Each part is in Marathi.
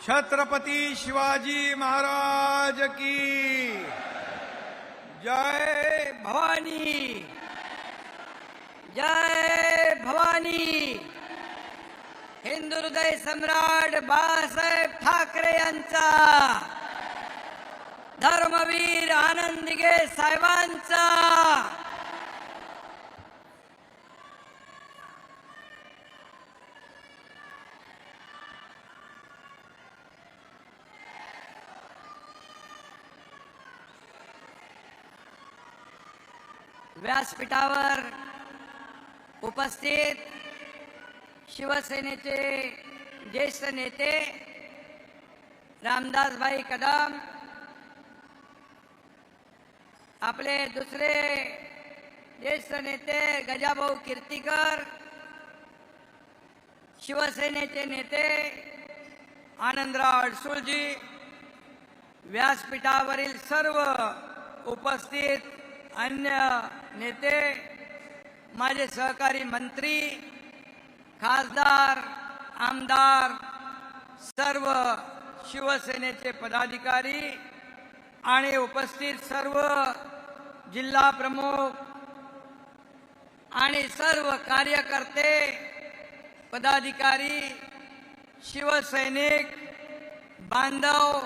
छत्रपती शिवाजी महाराज की जय भवानी, जय भवानी. हिंदू हृदय सम्राट बाळासाहेब ठाकरे यांचा, धर्मवीर आनंद दिघे साहेबांचा, व्यासपीठावर उपस्थित शिवसेनेचे ज्येष्ठ नेते रामदासभाई कदम, आपले दुसरे ज्येष्ठ नेते गजाभाऊ कीर्तीकर, शिवसेनेचे नेते आनंदराव अडसूळजी, व्यासपीठावरील सर्व उपस्थित अन्य नेते, माझे सहकारी मंत्री, खासदार, आमदार, सर्व शिवसेनेचे पदाधिकारी आणि उपस्थित सर्व जिल्हा प्रमुख आणि सर्व कार्यकर्ते, पदाधिकारी, शिवसैनिक बांधव,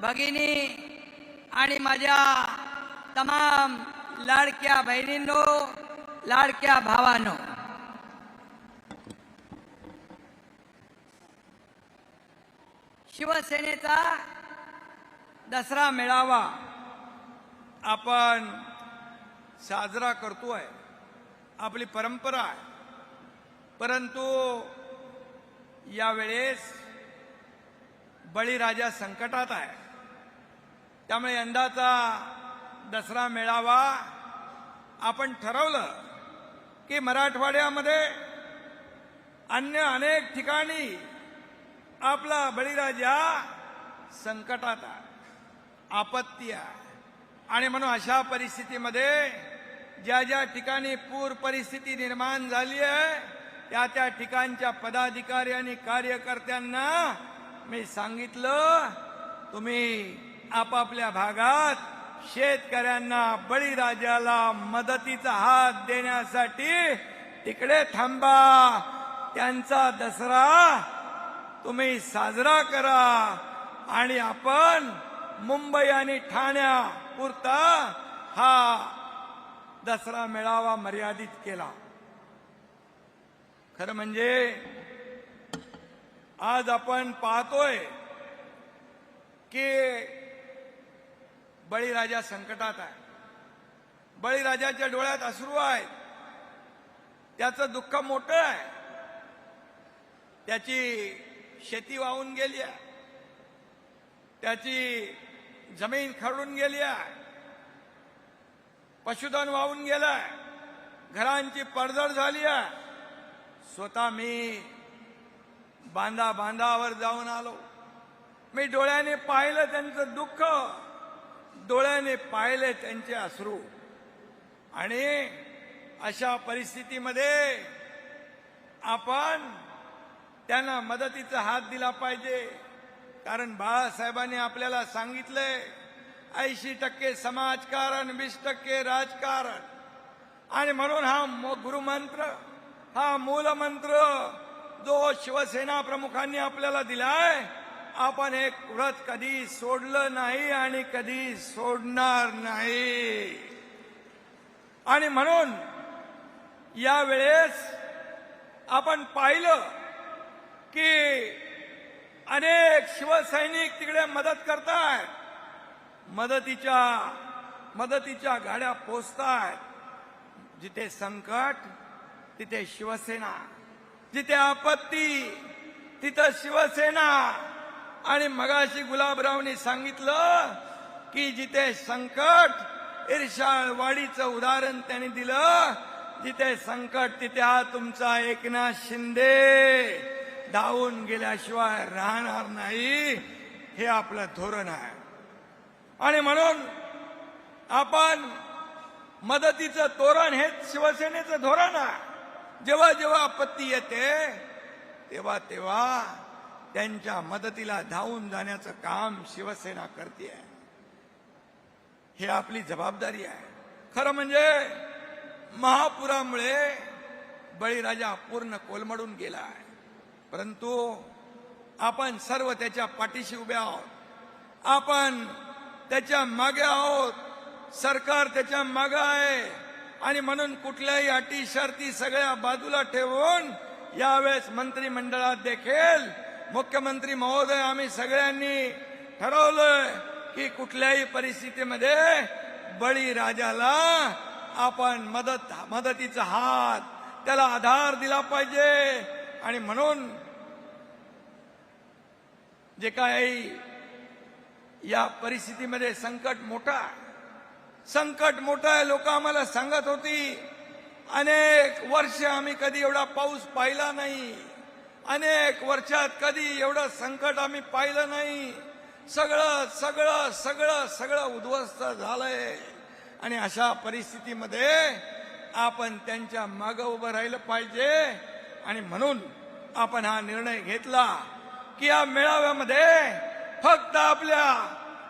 भगिनी आणि माझ्या तमाम लाडक्या बहिणींनो, लाडक्या भावांनो, शिवसेनेचा दसरा मेळावा आपण साजरा करतोय, आपली परंपरा आहे. परंतु यावेळेस बळीराजा संकटात आहे. त्यामुळे यंदाचा दसरा मेळावा आपण ठरवलं की मराठवाड्यामध्ये अन्य अनेक ठिकाणी आपला बळीराजा संकटात आहे, आपत्ती आहे. आणि म्हणून अशा परिस्थितीमध्ये ज्या ज्या ठिकाणी पूर परिस्थिती निर्माण झाली आहे त्या त्या ठिकाणच्या पदाधिकारी आणि कार्यकर्त्यांना मी सांगितलं, तुम्ही आपापल्या भागात शेतकऱ्यांना, बळीराजाला मदतीचा हात देण्यासाठी तिकडे थांबा. त्यांचा दसरा तुम्ही साजरा करा आणि आपण मुंबई आणि ठाण्यापुरता हा दसरा मेळावा मर्यादित केला. खरं म्हणजे आज आपण पाहतोय की बळीराजा संकटात आहे. बळीराजाच्या डोळ्यात अश्रू आहेत. त्याचं दुःख मोठं आहे. त्याची शेती वाहून गेली आहे, त्याची जमीन खरडून गेली आहे, पशुधन वाहून गेलंय, घरांची पडझड झाली आहे. स्वतः मी बांधावर जाऊन आलो. मी डोळ्याने पाहिलं त्यांचं दुःख, डोळ्याने पाहिले त्यांचे अश्रू. आणि अशा परिस्थितीमध्ये आपण त्यांना मदतीचा हात दिला पाहिजे. कारण बाळासाहेबांनी आपल्याला सांगितलंय 80% समाजकारण, 20% राजकारण. आणि म्हणून हा गुरुमंत्र, हा मूलमंत्र जो शिवसेना प्रमुखांनी आपल्याला दिलाय, आपण एक व्रत कधी सोडलं नाही आणि कधी सोडणार नाही. आणि म्हणून यावेळेस आपण पाहिलं की अनेक शिवसैनिक तिकडे मदत करतायत, मदतीच्या गाड्या पोचतायत. जिथे संकट तिथे शिवसेना, जिथे आपत्ती तिथं शिवसेना. आणि मगाशी गुलाबरावनी सांगितलं की जिथे संकट, इर्षाळवाडीचं उदाहरण त्यांनी दिलं, जिथे संकट तिथे हा तुमचा एकनाथ शिंदे धावून गेल्याशिवाय राहणार नाही. हे आपलं धोरण आहे. आणि म्हणून आपण मदतीचं तोरण हेच शिवसेनेचं धोरण आहे. जेव्हा जेव्हा आपत्ती येते तेव्हा त्यांच्या मदतीला धावून जाण्याचं काम शिवसेना करते. हे आपली जबाबदारी आहे. खरं म्हणजे महापुरामुळे बळीराजा पूर्ण कोलमडून गेला आहे, परंतु आपण सर्व त्याच्या पाठीशी उभे आहोत. आपण त्याच्या मागे आहोत. सरकार त्याच्या मागे आहे आणि म्हणून कुठल्याही अटी शर्ती सगळ्या बाजूला ठेवून यावेळेस मंत्रिमंडळात देखील मुख्यमंत्री महोदय आम्ही सगळ्यांनी ठरवलंय की कुठल्याही परिस्थितीमध्ये बळीराजाला आपण मदतीचा हात, त्याला आधार दिला पाहिजे. आणि म्हणून जे काही या परिस्थितीमध्ये संकट मोठं आहे. लोक आम्हाला सांगत होती अनेक वर्ष आम्ही कधी एवढा पाऊस पाहिला नाही, अनेक वर्षात कधी एवढं संकट आम्ही पाहिलं नाही. सगळं सगळं सगळं सगळं उद्ध्वस्त झालंय. आणि अशा परिस्थितीमध्ये आपण त्यांच्या मागे उभं राहिलं पाहिजे. आणि म्हणून आपण हा निर्णय घेतला की या मेळाव्यामध्ये फक्त आपल्या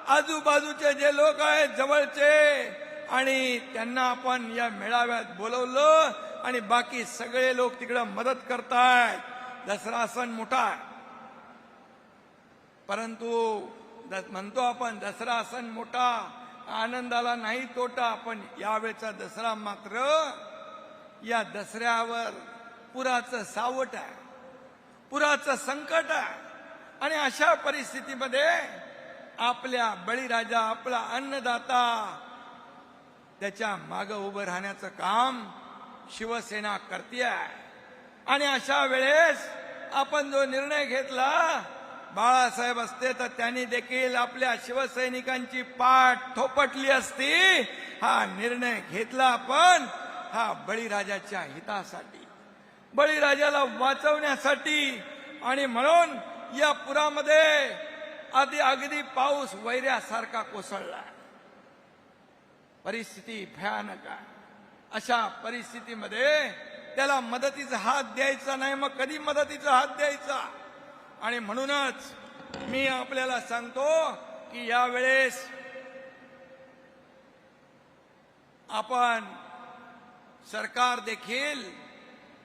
आजूबाजूचे जे लोक आहेत जवळचे आणि त्यांना आपण या मेळाव्यात बोलवलं आणि बाकी सगळे लोक तिकडे मदत करतायत. दसरा सण मोठा आहे, परंतु म्हणतो आपण दसरा सण मोठा, आनंदाला नाही तोटा. पण यावेळेचा दसरा मात्र या दसऱ्यावर पुराचं सावट आहे, पुराचं संकट आहे. आणि अशा परिस्थितीमध्ये आपल्या बळीराजा, आपला अन्नदाता, त्याच्या मागे उभं राहण्याचं काम शिवसेना करते. आणि अशा वेळेस आपण जो निर्णय घेतला, बाळासाहेब असते तर त्यांनी देखील आपल्या शिवसैनिकांची पाठ थोपटली असती. हा निर्णय घेतला आपण हा बळीराजाच्या हितासाठी, बळीराजाला वाचवण्यासाठी. आणि म्हणून या पुरामध्ये अगदी पाऊस वैऱ्यासारखा कोसळला, परिस्थिती भयानक आहे. अशा परिस्थितीमध्ये त्याला मदतीचा हात द्यायचा नाही, मग कधी मदतीचा हात द्यायचा. आणि म्हणूनच मी आपल्याला सांगतो की यावेळेस आपण सरकार देखील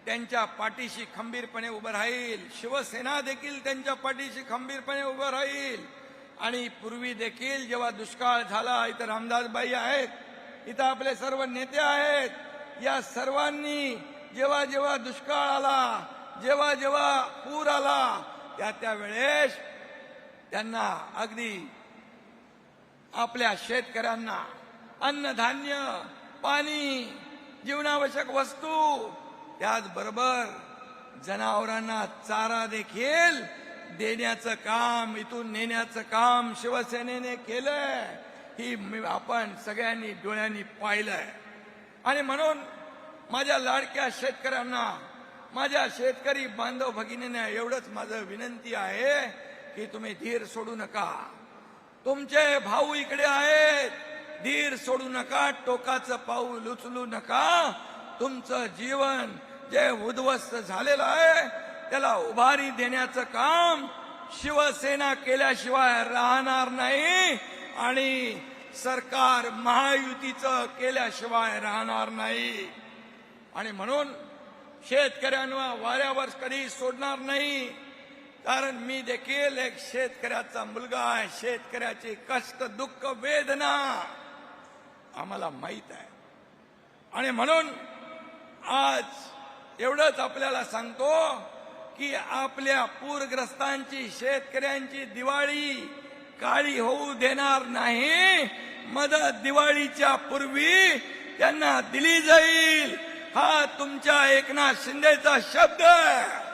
त्यांच्या पाठीशी खंबीरपणे उभं राहील, शिवसेना देखील त्यांच्या पाठीशी खंबीरपणे उभं राहील. आणि पूर्वी देखील जेव्हा दुष्काळ झाला, इथं रामदासबाई आहेत, इथं आपले सर्व नेते आहेत, या सर्वांनी जेव्हा जेव्हा दुष्काळ आला, जेव्हा जेव्हा पूर आला, त्या वेळेस त्यांना अगदी आपल्या शेतकऱ्यांना अन्नधान्य, पाणी, जीवनावश्यक वस्तू, त्याचबरोबर जनावरांना चारा देखील देण्याचं काम, इथून नेण्याचं काम शिवसेनेने केलंय. ही आपण सगळ्यांनी डोळ्यांनी पाहिलंय. आणि म्हणून माझ्या लाडक्या शेतकऱ्यांना, माझ्या शेतकरी बांधव भगिनींना एवढंच माझं विनंती आहे की तुम्ही धीर सोडू नका. तुमचे भाऊ इकडे आहेत, धीर सोडू नका, टोकाचं पाऊल उचलू नका. तुमचं जीवन जे उद्ध्वस्त झालेलं आहे त्याला उभारी देण्याचं काम शिवसेना केल्याशिवाय राहणार नाही आणि सरकार महायुतीचं केल्याशिवाय राहणार नाही. आणि म्हणून शेतकऱ्यांना वाऱ्यावर कधी सोडणार नाही, कारण मी देखील एक शेतकऱ्याचा मुलगा आहे. शेतकऱ्याची कष्ट, दुःख, वेदना आम्हाला माहित आहे. आणि म्हणून आज एवढंच आपल्याला सांगतो की आपल्या पूरग्रस्तांची, शेतकऱ्यांची दिवाळी काळी होऊ देणार नाही. मदत दिवाळीच्या पूर्वी त्यांना दिली जाईल, हा तुमच्या एकनाथ शिंदेचा शब्द आहे.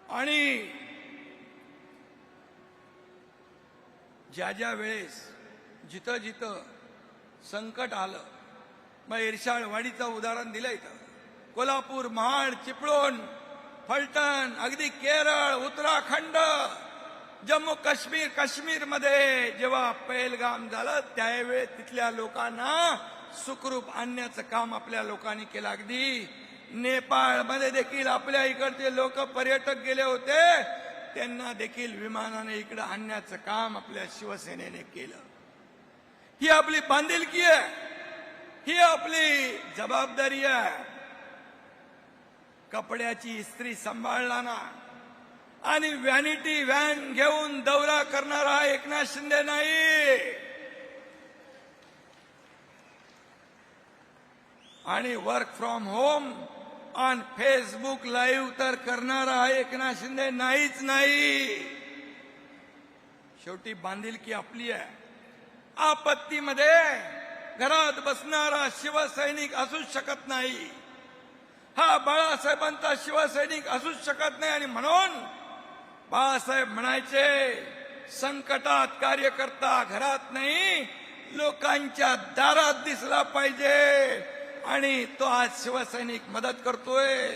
आणि ज्या ज्या वेळेस जिथं जिथं संकट आलं, मग इर्षाळवाडीचं उदाहरण दिलं, इथं कोल्हापूर, महाड, चिपळूण, फलटण, अगदी केरळ, उत्तराखंड जम्मू काश्मीरमध्ये जेव्हा पहलगाम झालं त्यावेळी तिथल्या लोकांना सुखरूप आणण्याचं काम आपल्या लोकांनी केलं. अगदी नेपाळमध्ये देखील आपल्या इकडचे लोक पर्यटक गेले होते, त्यांना देखील विमानाने इकडे आणण्याचं काम आपल्या शिवसेनेने केलं. ही आपली बांधिलकी आहे, ही आपली जबाबदारी आहे. कपड्याची इस्त्री सांभाळला ना आणि व्हॅनिटी व्हॅन घेऊन दौरा करणारा एकनाथ शिंदे नाही, आणि work from home on Facebook live तर करणारा एकनाथ शिंदे नाहीच नाही. शेवटी बांधिलकी आपली आहे. आपत्तीमध्ये घरात बसणारा शिवसैनिक असूच शकत नाही, हा बाळासाहेबांचा शिवसैनिक असूच शकत नाही. आणि म्हणून बाळासाहेब म्हणायचे, संकटात कार्यकर्ता घरात नाही लोकांच्या दारात दिसला पाहिजे. आणि तो आज शिवसैनिक मदत करतोय,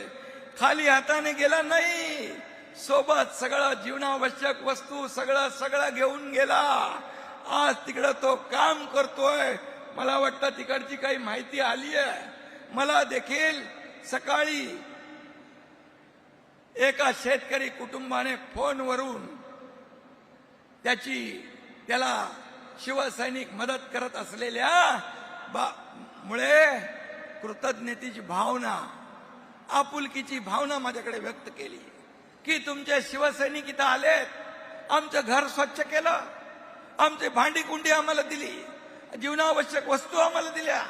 खाली हाताने गेला नाही, सोबत सगळं जीवनावश्यक वस्तू सगळं घेऊन गेला. आज तिकडं तो काम करतोय. मला वाटतं तिकडची काही माहिती आली आहे. मला देखील सकाळी एका शेतकरी कुटुंबाने फोनवरून त्याला शिवसैनिक मदत करत असलेल्या मुळे कृतज्ञतेची भावना, आपुलकीची भावना माझ्याकडे व्यक्त केली की तुमचे शिवसैनिक इथं आलेत, आमचं घर स्वच्छ केलं, आमची भांडी कुंडी आम्हाला दिली, जीवनावश्यक वस्तू आम्हाला दिल्या,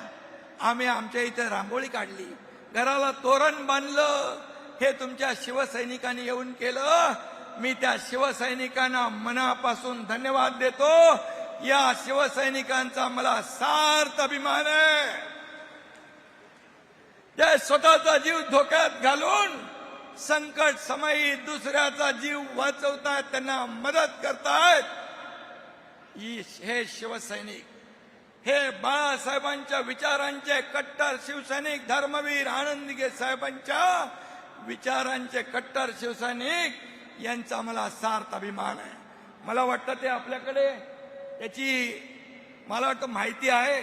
आम्ही आमच्या इथे रांगोळी काढली, घराला तोरण बांधलं, हे तुमच्या शिवसैनिकांनी येऊन केलं. मी त्या शिवसैनिकांना मनापासून धन्यवाद देतो. या शिवसैनिकांचा मला सार्थ अभिमान आहे. जे स्वतःचा जीव धोक्यात घालून संकट समयी दुसऱ्याचा जीव वाचवतायत, त्यांना मदत करतायत, हे शिवसैनिक, हे बाळासाहेबांच्या विचारांचे कट्टर शिवसैनिक, धर्मवीर आनंदगे साहेबांच्या विचारांचे कट्टर शिवसैनिक, यांचा मला सार्थ अभिमान आहे. मला वाटतं ते आपल्याकडे त्याची मला वाटतं माहिती आहे.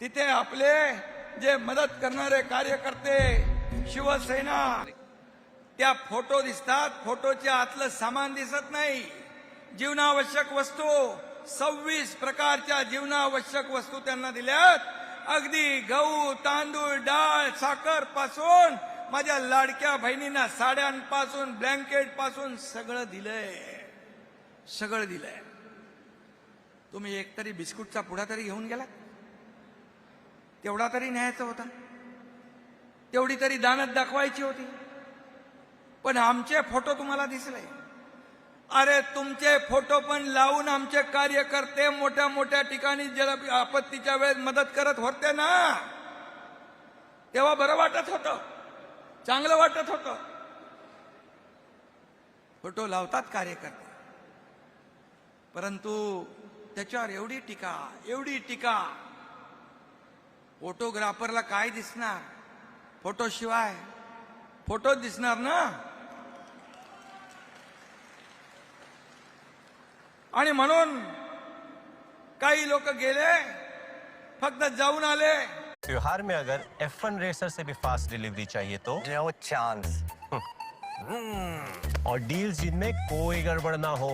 तिथे आपले जे मदत करणारे कार्यकर्ते, शिवसेना, त्या फोटो दिसतात, फोटोच्या आतलं सामान दिसत नाही. जीवनावश्यक वस्तू 26 प्रकारच्या जीवनावश्यक वस्तू त्यांना दिल्यात. अगदी गहू, तांदूळ, डाळ, साखर पासून माझ्या लाडक्या बहिणींना साड्यांपासून, ब्लँकेट पासून सगळं दिलंय. तुम्ही एकतरी बिस्कुटचा पुडा तरी घेऊन गेला, तेवढा तरी न्यायचा होता, तेवढी तरी दानत दाखवायची होती. पण आमचे फोटो तुम्हाला दिसले. अरे तुमचे फोटो पण लावून आमचे कार्यकर्ते मोठ्या मोठ्या ठिकाणी जल आपत्तीच्या वेळेस मदत करत होते ना, तेव्हा बरं वाटत होतं, चांगलं वाटत होतं. फोटो लावतात कार्यकर्ते, परंतु त्याच्यावर एवढी टीका. फोटोग्राफरला काय दिसणार, फोटो शिवाय फोटो दिसणार ना. आणि म्हणून काही लोक गेले, फक्त जाऊन आले. त्योहार में अगर F1 रेसर से भी फास्ट डिलीवरी चाहिए तो नो चांस। और डील्स जिनमें कोई गड़बड़ ना हो,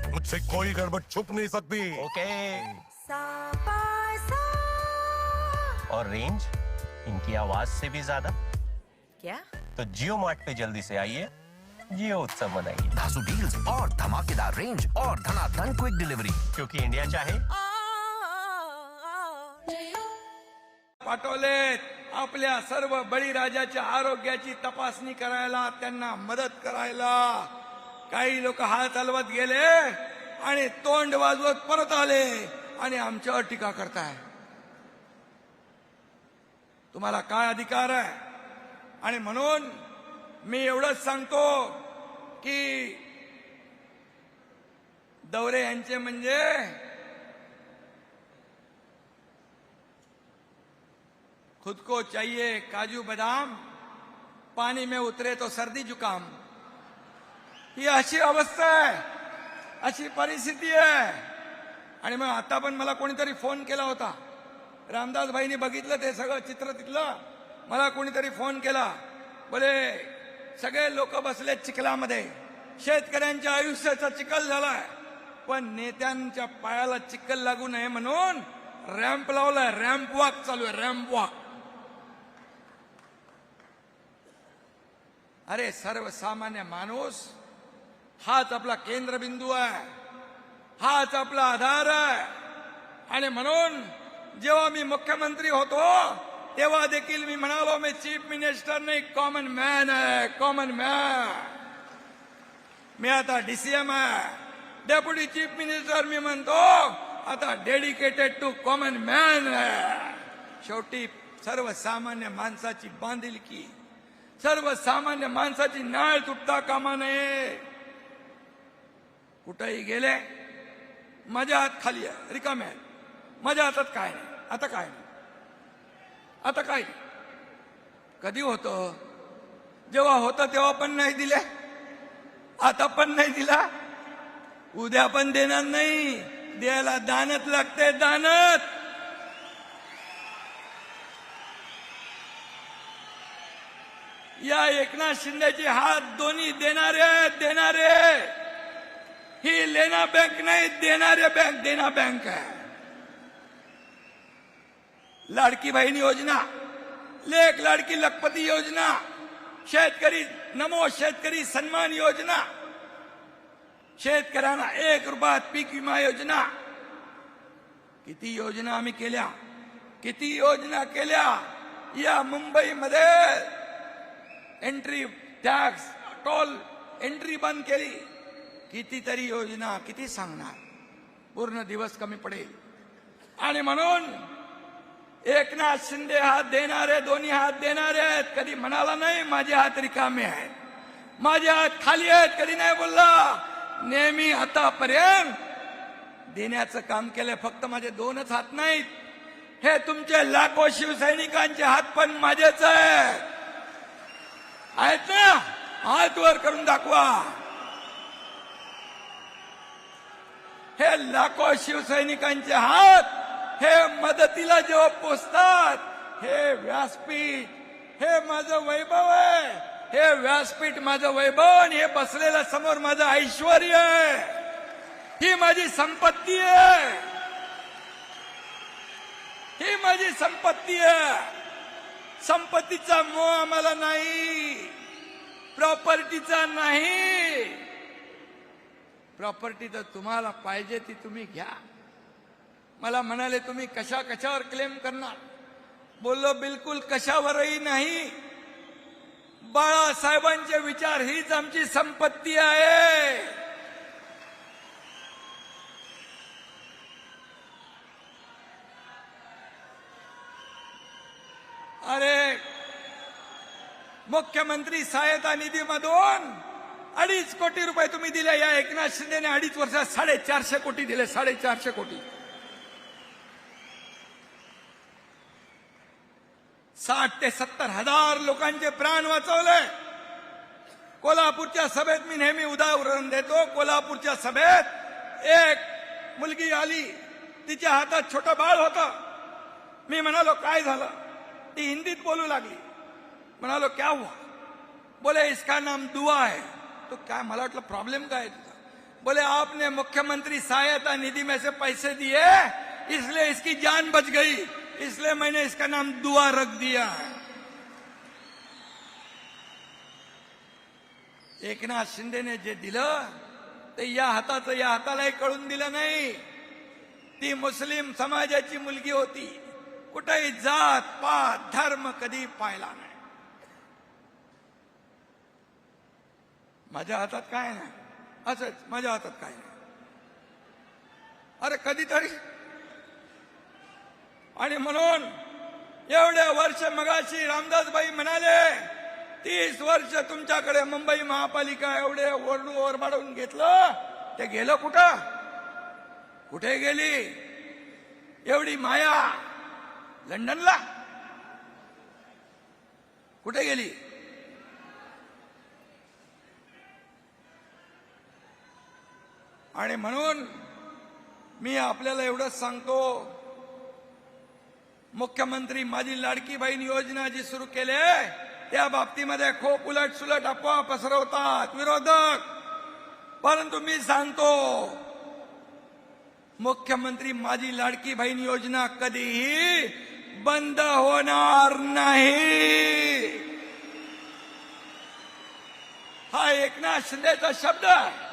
मुझसे कोई गड़बड़ छुप नहीं सकती। ओके। और रेंज इनकी आवाज से भी ज्यादा। क्या? तो जियो मार्ट पे जल्दी से आइए, जियो उत्सव मनाइए, धासु डील्स और धमाकेदार रेंज और धनाधन क्विक डिलीवरी, क्योंकि इंडिया चाहे पाठवलेत आपल्या सर्व बळीराजाच्या आरोग्याची तपासणी करायला, त्यांना मदत करायला. काही लोक हात हलवत गेले आणि तोंड वाजवत परत आले आणि आमच्यावर टीका करताय. तुम्हाला काय अधिकार आहे? आणि म्हणून मी एवढंच सांगतो की दौरे यांचे म्हणजे खुद को चाहिए काजू बदाम, पानी में उतरे तो सर्दी जुकाम. ही अशी अवस्था आहे, अशी परिस्थिती आहे. आणि मग आता पण मला कोणीतरी फोन केला होता. रामदास भाईनी बघितलं ते सगळं चित्र तिथलं. मला कोणीतरी फोन केला, बोले सगळे लोक बसले चिखलामध्ये, शेतकऱ्यांच्या आयुष्याचा चिखल झालाय, पण नेत्यांच्या पायाला चिखल लागू नये म्हणून रॅम्प लावलाय. रॅम्प वॉक चालू आहे, रॅम्प वॉक. अरे सर्वसामान्य माणूस हाच आपला केंद्रबिंदू आहे, हाच आपला आधार आहे. आणि म्हणून जेव्हा मी मुख्यमंत्री होतो तेव्हा देखील मी म्हणालो, मी चीफ मिनिस्टर नाही, कॉमन मॅन आहे, कॉमन मॅन. मी आता डीसीएम आहे, डेप्युटी चीफ मिनिस्टर मी म्हणतो आता डेडिकेटेड टू कॉमन मॅन आहे. शेवटी सर्वसामान्य माणसाची बांधिलकी, सर्वसामान्य माणसाची नाळ तुटता कामा नये. कुठेही गेले माझ्या हात खाली आहे, रिकामे आहे. माझ्या हातात काय नाही, आता काय नाही, आता काय नाही. कधी होतं, जेव्हा होतं तेव्हा पण नाही दिले, आता पण नाही दिला, उद्या पण देणार नाही. द्यायला दानत लागते, दानत. या एकनाथ शिंदेची हात दोन्ही देणारे देणारे. ही लेना बँक नाही, देणारे बँक, देना बँक आहे. लाडकी बहीण योजना, लेख लाडकी लखपती योजना, शेतकरी नमो शेतकरी सन्मान योजना, शेतकऱ्यांना 1 रुपयात पीक विमा योजना. किती योजना आम्ही केल्या, किती योजना केल्या. या मुंबईमध्ये एंट्री टॅक्स, टोल एंट्री बंद केली. कितीतरी योजना, किती सांगणार, पूर्ण दिवस कमी पडेल. आणि म्हणून एकनाथ शिंदे हात देणारे, दोन्ही हात देणारे आहेत. कधी म्हणाला नाही माझे हात रिकामे आहेत, माझे हात खाली आहेत, कधी नाही बोलला. नेहमी आतापर्यंत देण्याचं काम केलंय. फक्त माझे 2च हात नाहीत, हे तुमचे लाखो शिवसैनिकांचे हात पण माझेच आहेत ना. हात वर करून दाखवा. हे लाखो शिवसैनिकांचे हात हे मदतीला जेव्हा पोचतात, हे व्यासपीठ हे माझं वैभव आहे. हे व्यासपीठ माझं वैभव आणि हे बसलेलं समोर माझं ऐश्वर्य आहे. ही माझी संपत्ती आहे, ही माझी संपत्ती आहे. संपत्तीचा मोह आम्हाला नाही, प्रॉपर्टीचा नाही. प्रॉपर्टी तर तुम्हाला पाहिजे ती तुम्ही घ्या. मला म्हणाले तुम्ही कशावर क्लेम करणार. बोललो बिलकुल कशावरही नाही. बाळासाहेबांचे विचार हीच आमची संपत्ती आहे. अरे मुख्यमंत्री सहायता निधीमधून 2.5 कोटी रुपये तुम्ही दिले. या एकनाथ शिंदेने 2.5 वर्षात 450 कोटी दिले, 450 कोटी. 60 ते 70 हजार लोकांचे प्राण वाचवले. कोल्हापूरच्या सभेत मी नेहमी उदाहरण देतो. कोल्हापूरच्या सभेत एक मुलगी आली, तिच्या हातात छोटं बाळ होतं. मी म्हणालो काय झालं, ती हिंदीत बोलू लागली. म्हणालो क्या हुआ, बोले इसका नाम दुआ है. तो क्या, मला वाटलं प्रॉब्लेम काय तुझा. बोले आपने मुख्यमंत्री सहायता निधि में से पैसे दिए इसलिए इसकी जान बच गई, इसलिए मैंने इसका नाम दुआ रख दिया. एकनाथ शिंदेने जे दिलं ते या हाताचं या हातालाही कळून दिलं नाही. ती मुस्लिम समाजाची मुलगी होती. कुठेही जात पात धर्म कधी पाहिला नाही. माझ्या हातात काय नाही, असंच माझ्या हातात काय नाही. अरे कधीतरी. आणि म्हणून एवढे वर्ष मगाशी रामदासबाई म्हणाले 30 वर्ष तुमच्याकडे मुंबई महापालिका एवढे ओरडू ओरबाडून घेतलं, ते गेलं कुठं, कुठे गेली एवढी माया. लंडनला कुठे गेली. आणि म्हणून मी आपल्याला एवढंच सांगतो, मुख्यमंत्री माझी लाडकी बहीण योजना जी सुरू केली त्या बाबतीमध्ये खूप उलटसुलट अफवा पसरवतात विरोधक. परंतु मी सांगतो, मुख्यमंत्री माझी लाडकी बहीण योजना कधीही बंद होणार नाही. हा एकनाथ शिंदेचा शब्द आहे.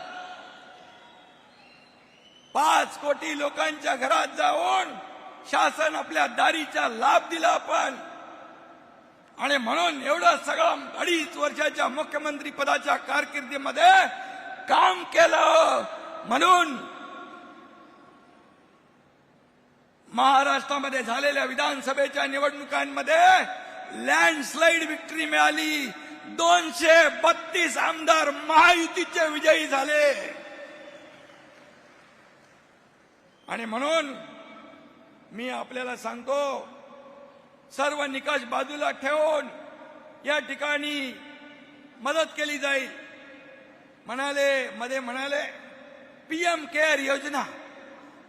5 कोटी लोकांच्या घरात जाऊन शासन आपल्या दारीचा लाभ दिला आपण. आणि म्हणून एवढं सगळं 2.5 वर्षाच्या मुख्यमंत्री पदाच्या कारकिर्दीमध्ये काम केलं. म्हणून महाराष्ट्रामध्ये झालेल्या विधानसभेच्या निवडणुकांमध्ये लँडस्लाइड विक्ट्री मिळाली. 232 आमदार महायुतीचे विजयी झाले. आणि म्हणून मी आपल्याला सांगतो, सर्व निकष बाजूला ठेवून या ठिकाणी मदत केली जाईल. म्हणाले पीएम केअर योजना.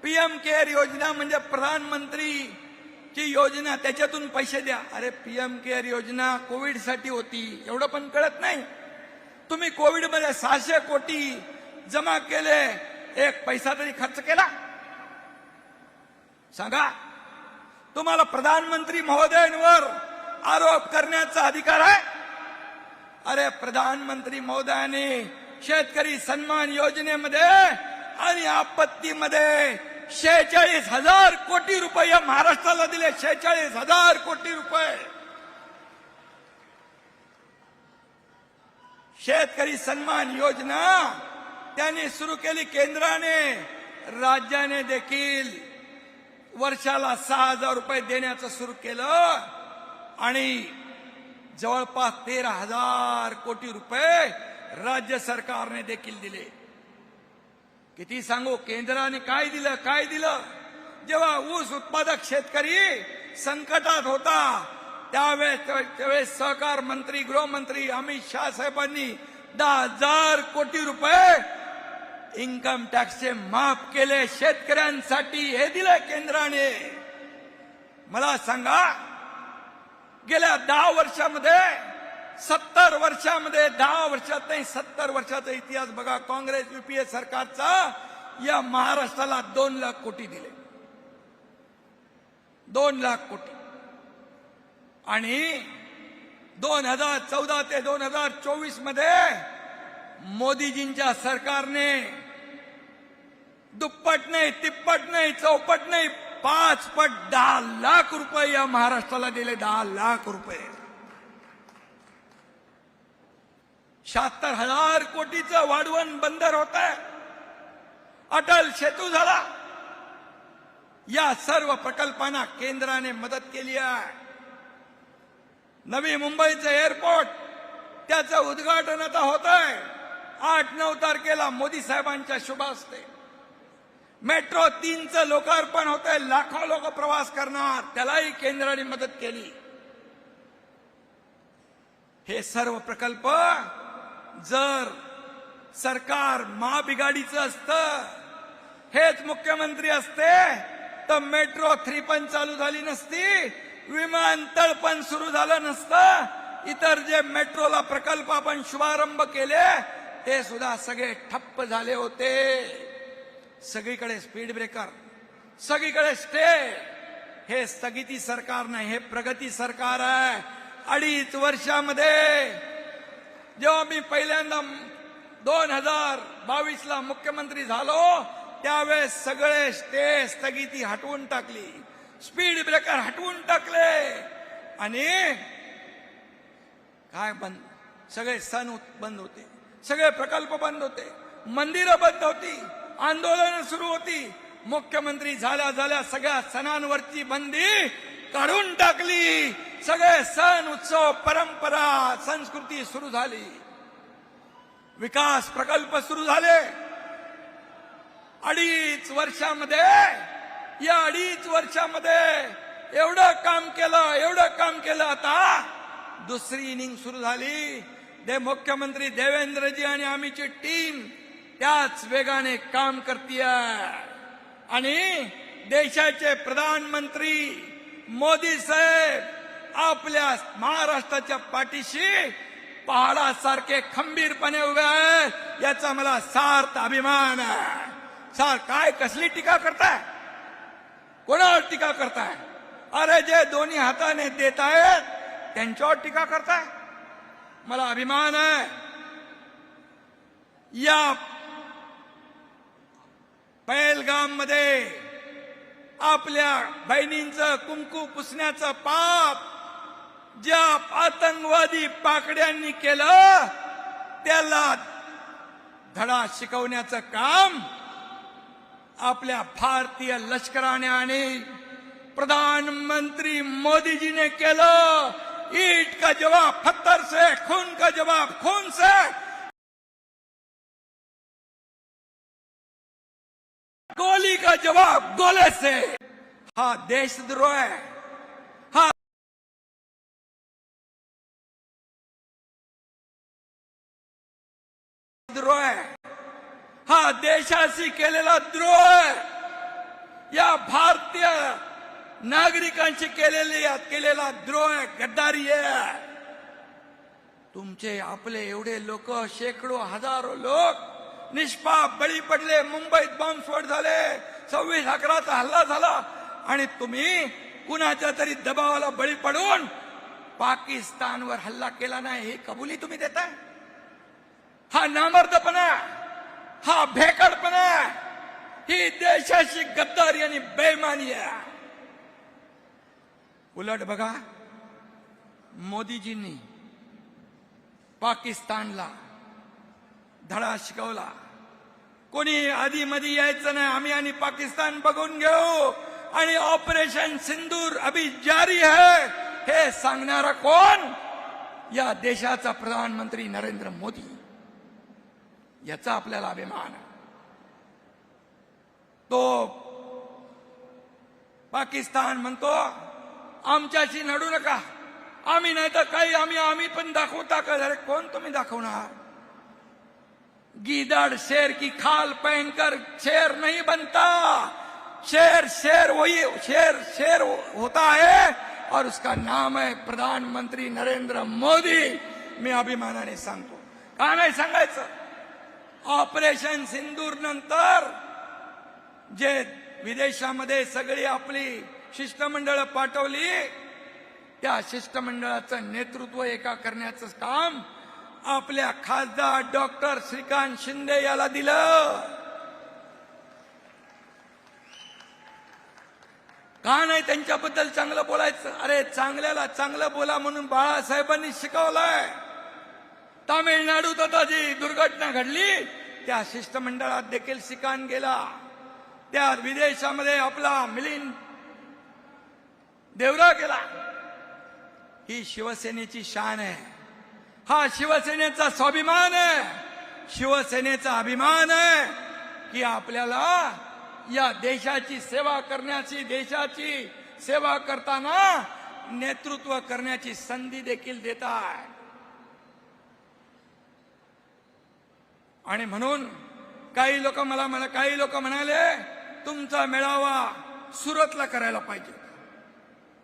पीएम केअर योजना म्हणजे प्रधानमंत्रीची योजना, त्याच्यातून पैसे द्या. अरे पीएम केअर योजना कोविडसाठी होती, एवढं पण कळत नाही. तुम्ही कोविडमध्ये 600 कोटी जमा केले, एक पैसा तरी खर्च केला? सांगा. तुम्हाला प्रधानमंत्री महोदयांवर आरोप करण्याचा अधिकार आहे? अरे प्रधानमंत्री महोदयाने शेतकरी सन्मान योजनेमध्ये आणि आपत्तीमध्ये 46,000 कोटी रुपये या महाराष्ट्राला दिले. 46,000 कोटी रुपये. शेतकरी सन्मान योजना त्यांनी सुरू केली केंद्राने. राज्याने देखील वर्षाला 6,000 रुपये देण्याचं सुरू केलं आणि जवळपास 13,000 कोटी रुपये राज्य सरकारने देखील दिले. किती सांगू, केंद्राने काय दिलं? जेव्हा ऊस उत्पादक शेतकरी संकटात होता त्यावेळेस सहकार मंत्री, गृहमंत्री अमित शाह साहेबांनी 10,000 कोटी रुपये इन्कम टॅक्सचे माफ केले शेतकऱ्यांसाठी. हे दिलं केंद्राने. मला सांगा, गेल्या 10 वर्षामध्ये 70 वर्षामध्ये 10 वर्षात नाही 70 वर्षाचा इतिहास बघा. काँग्रेस युपीए सरकारचा या महाराष्ट्राला 2 लाख कोटी दिले. 2 लाख कोटी. आणि 2014 ते 2024 मध्ये मोदीजींच्या सरकारने दुप्पट नाही, तिप्पट नाही, चौपट नाही, 5 पट 10 लाख रुपये या महाराष्ट्राला दिले. 10 लाख रुपये. 76,000 कोटीचं वाढवण बंदर होत आहे. अटल सेतू झाला. या सर्व प्रकल्पांना केंद्राने मदत केली आहे. नवी मुंबईचं एअरपोर्ट त्याचं उद्घाटन आता होत आहे 8-9 तारखेला मोदी साहेबांच्या शुभ हस्ते. मेट्रो 3चं लोकार्पण होत आहे. लाखो लोक प्रवास करणार, त्यालाही केंद्राने मदत केली. हे सर्व प्रकल्प जर सरकार महाबिगाडीचं असतं, हेच मुख्यमंत्री असते, तर मेट्रो 3 पण चालू झाली नसती, विमानतळ पण सुरू झालं नसतं. इतर जे मेट्रोला प्रकल्प आपण शुभारंभ केले ते सुद्धा सगळे ठप्प झाले होते. सगळीकडे स्पीड ब्रेकर, सगळीकडे स्टे. हे स्थगिती सरकार नाही, हे प्रगती सरकार आहे. 2.5 वर्षामध्ये जेव्हा मी पहिल्यांदा 2022ला मुख्यमंत्री झालो त्यावेळेस सगळे स्टे स्थगिती हटवून टाकली, स्पीड ब्रेकर हटवून टाकले. आणि काय बंद, सगळे सण बंद होते, सगळे प्रकल्प बंद होते, मंदिरं बंद होती, आंदोलन सुरू होती. मुख्यमंत्री झाल्या सगळ्या सणांवरची बंदी काढून टाकली. सगळे सण, उत्सव, परंपरा, संस्कृती सुरू झाली. विकास प्रकल्प सुरू झाले. 2.5 वर्षामध्ये, या 2.5 वर्षामध्ये एवढं काम केलं. आता दुसरी इनिंग सुरू झाली. मुख्यमंत्री देवेंद्रजी आणि आमची टीम त्याच वेगाने काम करतीय आणि देशाचे प्रधानमंत्री मोदी साहेब आपल्या महाराष्ट्राच्या पाठीशी पहाडासारखे खंबीरपणे उभे आहेत याचा मला सार्थ अभिमान आहे. सर काय कसली टीका करताय, कोणावर टीका करताय? अरे जे दोन्ही हाताने देत आहेत त्यांच्यावर टीका करताय. मला अभिमान आहे या पहलगाम मध्ये आपल्या बहिणींचं कुंकू पुसण्याचं पाप ज्या आतंकवादी पाकड्यांनी केलं त्याला धडा शिकवण्याचं काम आपल्या भारतीय लष्कराने आणि प्रधानमंत्री मोदी जी ने केलं. ईट का जवाब पत्थर से, खून का जवाब खून से, गोली का जवाब गोले से. हा देशद्रोह है, हा द्रोह आहे, हा देशाशी केलेला द्रोह आहे. या भारतीय नागरिकांशी केलेला द्रोह आहे, गद्दारी आहे. तुमचे आपले एवढे लोक, शेकडो हजारो लोक निष्पाप बळी पडले. मुंबईत बॉम्बस्फोट झाले, 26/11चा हल्ला झाला आणि तुम्ही कुणाच्या तरी दबावाला बळी पडून पाकिस्तानवर हल्ला केला नाही ही कबुली तुम्ही देताय. हा नामर्दपणा, हा भेकडपणा, ही देशाची गद्दारी आणि बेईमानी आहे. उलट बघा मोदीजींनी पाकिस्तानला धडा शिकवला. कोणी आधी मध्ये यायचं नाही, आम्ही आणि पाकिस्तान बघून घेऊ आणि ऑपरेशन सिंदूर अभी जारी है हे सांगणारा कोण? या देशाचा प्रधानमंत्री नरेंद्र मोदी. याचा आपल्याला अभिमान आहे. तो पाकिस्तान म्हणतो आमच्याशी नडू नका, आम्ही नाही तर काही आम्ही पण दाखवता का? अरे कोण तुम्ही दाखवणार? गीदड़ शेर की खाल पहनकर शेर नहीं बनता. शेर वही शेर होता है और उसका नाम है प्रधानमंत्री नरेंद्र मोदी. मी अभिमानाने सांगतो. का नाही सांगायचं? ऑपरेशन सिंदूर नंतर जे विदेशामध्ये सगळी आपली शिष्टमंडळ पाठवली त्या शिष्टमंडळाचं नेतृत्व एका करण्याचं काम आपल्या खासदार डॉक्टर श्रीकांत शिंदे याला दिलं. का नाही त्यांच्याबद्दल चांगलं बोलायचं? अरे चांगल्याला चांगलं बोला म्हणून बाळासाहेबांनी शिकवलंय. तामिळनाडूत आता जी दुर्घटना घडली त्या शिष्टमंडळात देखील श्रीकांत गेला. त्या विदेशामध्ये आपला मिलिंद देवरा गेला. ही शिवसेनेची शान आहे, हा शिवसेनेचा स्वाभिमान आहे. शिवसेनेचा अभिमान आहे की आपल्याला या देशाची सेवा करण्याची, देशाची सेवा करताना नेतृत्व करण्याची संधी देखील देत आहे. आणि म्हणून काही लोक म्हणाले तुमचा मेळावा सुरतला करायला पाहिजे,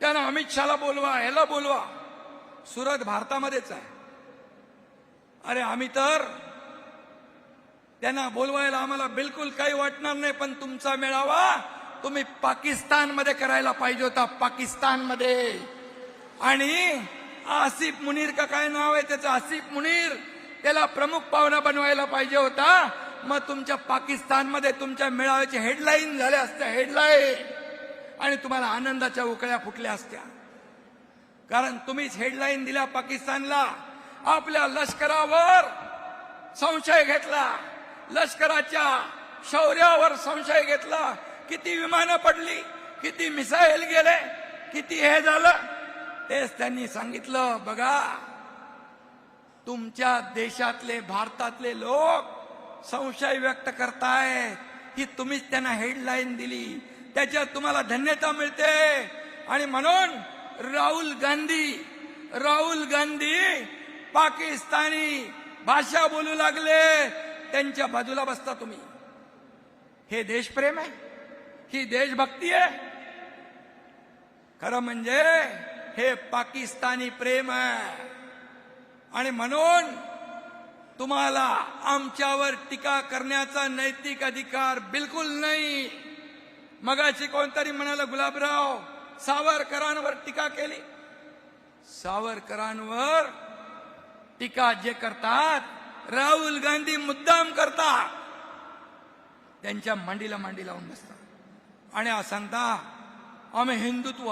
त्यांना अमित शहाला बोलवा, ह्याला बोलवा. सुरत भारतामध्येच आहे. अरे आम्ही तर त्यांना बोलवायला आम्हाला बिलकुल काही वाटणार नाही, पण तुमचा मेळावा तुम्ही पाकिस्तानमध्ये करायला पाहिजे होता, पाकिस्तानमध्ये. आणि आसिफ मुनीर का काय नाव आहे त्याचं, आसिफ मुनीर, त्याला प्रमुख पाहुणा बनवायला पाहिजे होता. मग तुमच्या पाकिस्तानमध्ये तुमच्या मेळाव्याची हेडलाईन झाल्या असत्या, हेडलाईन, आणि तुम्हाला आनंदाच्या उकळ्या फुटल्या असत्या. कारण तुम्हीच हेडलाईन दिल्या पाकिस्तानला. आपल्या लष्करावर संशय घेतला, लष्कराच्या शौर्यावर संशय घेतला. किती विमानं पडली, किती मिसाईल गेले, किती हे झालं, तेच त्यांनी सांगितलं. बघा तुमच्या देशातले, भारतातले लोक संशय व्यक्त करतायत की तुम्हीच त्यांना हेडलाईन दिली, त्याच्यात तुम्हाला धन्यता मिळते. आणि म्हणून राहुल गांधी पाकिस्तानी भाषा बोलू लागले. त्यांच्या बाजूला बसता तुम्ही. हे देशप्रेम आहे? ही देशभक्ती आहे? खरं म्हणजे हे पाकिस्तानी प्रेम आहे. आणि म्हणून तुम्हाला आमच्यावर टीका करण्याचा नैतिक अधिकार बिलकुल नाही. मगाशी कोणतरी म्हणाला गुलाबराव सावरकरांवर टीका केली. सावरकरांवर टीका जे करतात राहुल गांधी मुद्दाम करतात. त्यांच्या मांडीला मांडी लावून बसतात आणि सांगता आम्ही हिंदुत्व.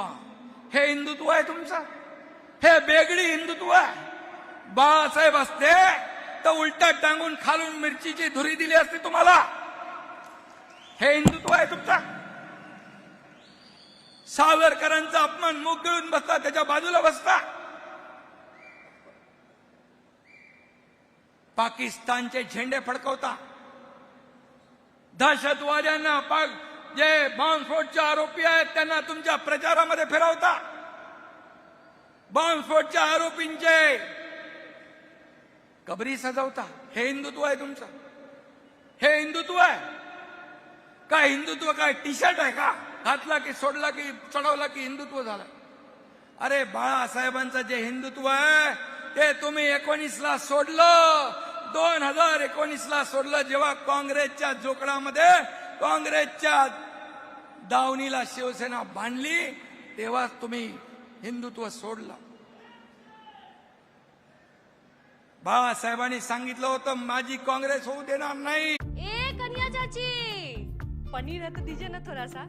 हे हिंदुत्व आहे तुमचं? हे बेगडी हिंदुत्व आहे? बाळासाहेब असते तर उलटा टांगून खालून मिरचीची धुरी दिली असती तुम्हाला. हे हिंदुत्व आहे तुमचं? सावरकरांचा अपमान मुख गिळून बसता, त्याच्या बाजूला बसता. पाकिस्तानचे झेंडे फडकवता. दहशतवाद्यांना जे बॉम्बस्फोटचे आरोपी आहेत त्यांना तुमच्या प्रचारामध्ये फिरवता. बॉम्बस्फोटच्या आरोपींचे कबरी सजवता. हे हिंदुत्व आहे तुमचं? हे हिंदुत्व आहे का? हिंदुत्व काय टी शर्ट आहे का? घातला की सोडला की चढवला की हिंदुत्व झालं? अरे बाळासाहेबांचं जे हिंदुत्व आहे ते तुम्ही 19ला सोडलं. 2019ला सोडलं, जेव्हा काँग्रेसच्या जोकडामध्ये काँग्रेसच्या दावणीला शिवसेना बांधली तेव्हा तुम्ही हिंदुत्व सोडलं. बाळासाहेबांनी सांगितलं होतं माझी काँग्रेस होऊ देणार नाही. ए कन्या चाची, पनीर है तो दीजिए ना थोड़ा सा.